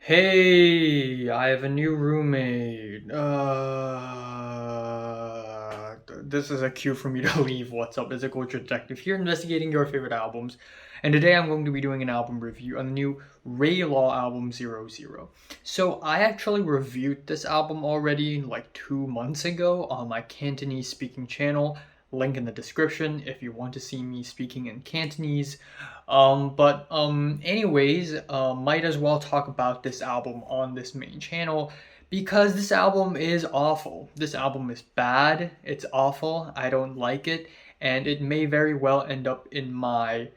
Hey, I have a new roommate. This is a cue for me to leave. What's up? It's a culture detective here investigating your favorite albums. And today I'm going to be doing an album review on the new Rae Law album 00. So I actually reviewed this album already like 2 months ago on my Cantonese speaking channel. Link in the description if you want to see me speaking in Cantonese. Anyways, might as well talk about this album on this main channel because this album is awful. This album is bad. It's awful. I don't like it, and it may very well end up in my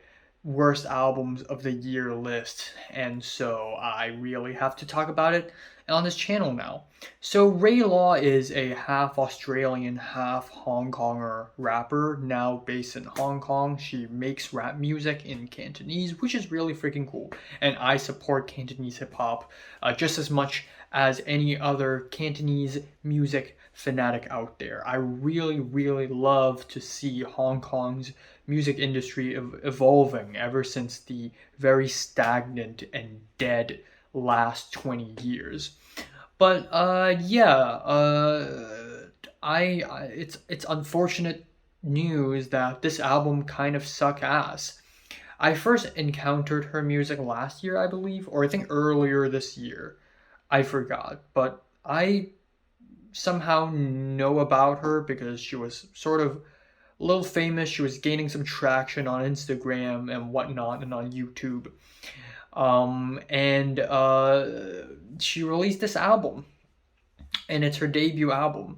worst albums of the year list. And so I really have to talk about it on this channel now. So Rae Law is a half Australian, half Hong Konger rapper now based in Hong Kong. She makes rap music in Cantonese, which is really freaking cool. And I support Cantonese hip hop just as much as any other Cantonese music fanatic out there. I really, really love to see Hong Kong's music industry evolving ever since the very stagnant and dead last 20 years. But yeah, I it's unfortunate news that this album kind of suck ass. I first encountered her music last year, I believe, or I think earlier this year. I forgot, but I somehow know about her because she was sort of a little famous. She was gaining some traction on Instagram and whatnot and on YouTube. And She released this album, and it's her debut album.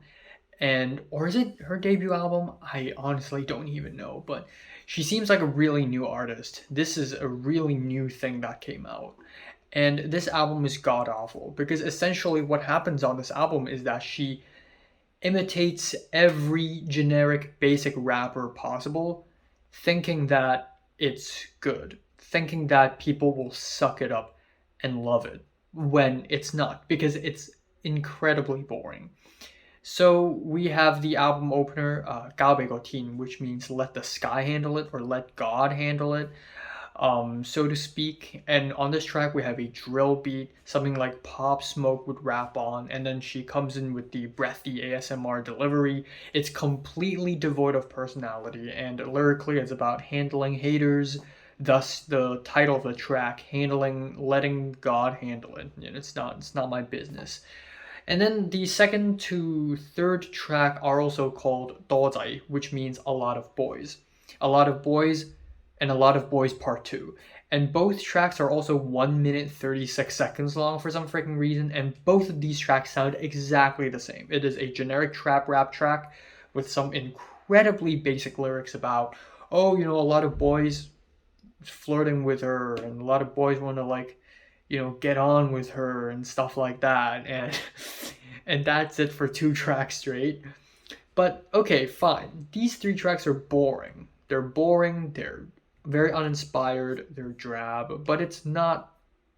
And or is it her debut album? I honestly don't even know, but she seems like a really new artist. This is a really new thing that came out. And this album is god awful because essentially what happens on this album is that she imitates every generic basic rapper possible, thinking that it's good, thinking that people will suck it up and love it when it's not, because it's incredibly boring. So we have the album opener, "Gaobegotin," which means "let the sky handle it" or "let God handle it," so to speak. And on this track, we have a drill beat, something like Pop Smoke would rap on, and then she comes in with the breathy ASMR delivery. It's completely devoid of personality, and lyrically, it's about handling haters. Thus, the title of the track, letting God handle it. And it's not my business. And then the second to third track are also called Dozai, which means a lot of boys. A lot of boys and a lot of boys part 2. And both tracks are also 1 minute 36 seconds long for some freaking reason, and both of these tracks sound exactly the same. It is a generic trap rap track with some incredibly basic lyrics about, oh, a lot of boys flirting with her, and a lot of boys want to get on with her and stuff like that, and and that's it for 2 tracks straight. But okay, fine. These 3 tracks are boring. They're boring, they're very uninspired, they're drab, but it's not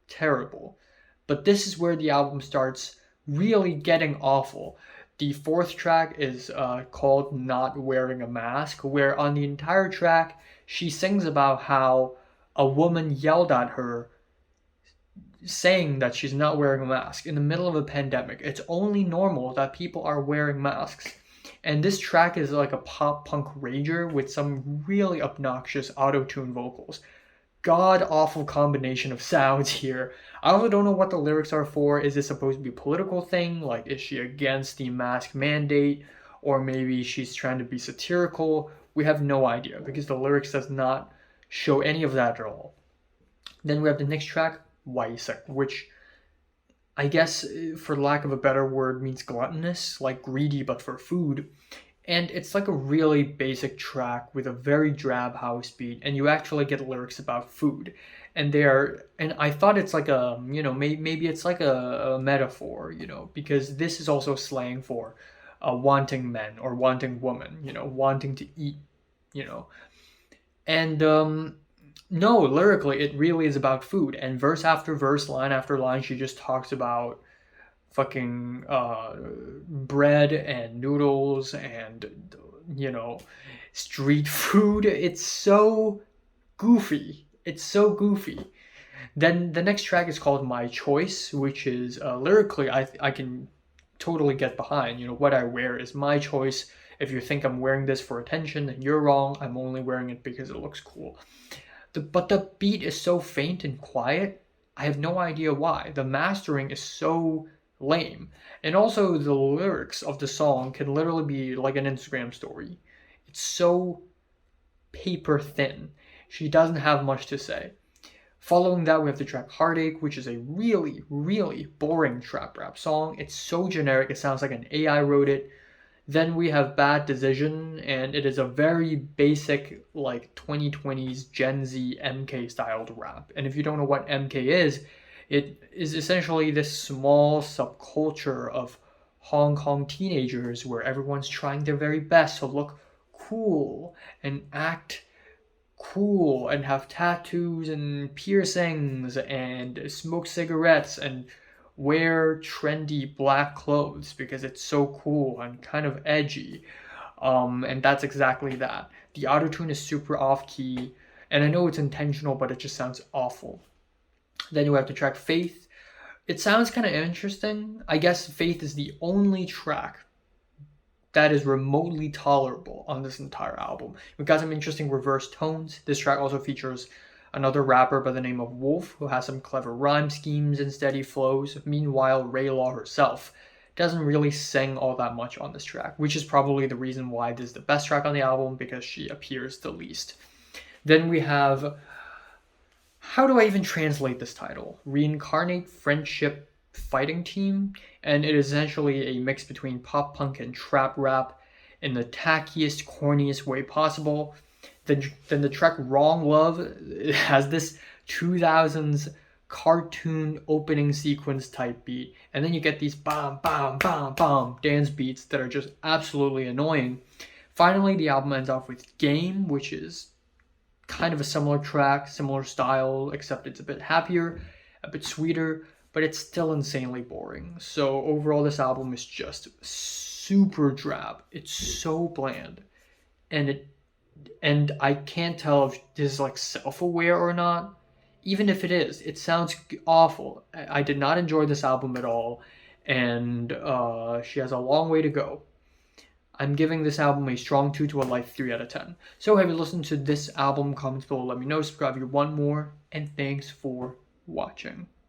terrible. But this is where the album starts really getting awful. The fourth track is called "Not Wearing a Mask," where on the entire track she sings about how a woman yelled at her saying that she's not wearing a mask in the middle of a pandemic. It's only normal that people are wearing masks. And this track is like a pop punk rager with some really obnoxious auto-tune vocals. God awful combination of sounds here. I also don't know what the lyrics are for. Is this supposed to be a political thing? Like, is she against the mask mandate? Or maybe she's trying to be satirical? We have no idea because the lyrics does not show any of that at all. Then we have the next track, Waisek, which I guess, for lack of a better word, means gluttonous, like greedy but for food. And it's like a really basic track with a very drab house beat, and you actually get lyrics about food. And I thought it's like maybe it's like a metaphor, because this is also slang for wanting men or wanting women, wanting to eat, you know. And no, lyrically, it really is about food. And verse after verse, line after line, she just talks about fucking bread and noodles and, street food. It's so goofy. It's so goofy. Then the next track is called My Choice, which is lyrically I can totally get behind. You know, what I wear is my choice. If you think I'm wearing this for attention, then you're wrong. I'm only wearing it because it looks cool. But the beat is so faint and quiet. I have no idea why. The mastering is so lame. And also the lyrics of the song can literally be like an Instagram story. It's so paper thin. She doesn't have much to say. Following that, we have the track Heartache, which is a really, really boring trap rap song. It's so generic, it sounds like an AI wrote it. Then we have Bad Decision, and it is a very basic, like 2020s Gen Z MK styled rap. And if you don't know what MK is, it is essentially this small subculture of Hong Kong teenagers where everyone's trying their very best to look cool and act cool and have tattoos and piercings and smoke cigarettes and wear trendy black clothes because it's so cool and kind of edgy. And that's exactly that. The autotune is super off key, and I know it's intentional, but it just sounds awful. Then you have the track Faith. It sounds kind of interesting. I guess Faith is the only track that is remotely tolerable on this entire album. We've got some interesting reverse tones. This track also features another rapper by the name of Wolf, who has some clever rhyme schemes and steady flows. Meanwhile, Rae Law herself doesn't really sing all that much on this track, which is probably the reason why this is the best track on the album, because she appears the least. Then we have, how do I even translate this title? Reincarnate Friendship Fighting Team, and it is essentially a mix between pop punk and trap rap in the tackiest, corniest way possible. Then the track Wrong Love has this 2000s cartoon opening sequence type beat, and then you get these bam bam bam bam dance beats that are just absolutely annoying. Finally, the album ends off with Game, which is kind of a similar track, similar style, except it's a bit happier, a bit sweeter, but it's still insanely boring. So overall, this album is just super drab. It's so bland, and I can't tell if this is like self-aware or not. Even if it is, it sounds awful. I did not enjoy this album at all, and she has a long way to go. I'm giving this album a strong 2 to a light 3 out of 10. So have you listened to this album? Comments below, let me know. Subscribe if you want more, and thanks for watching.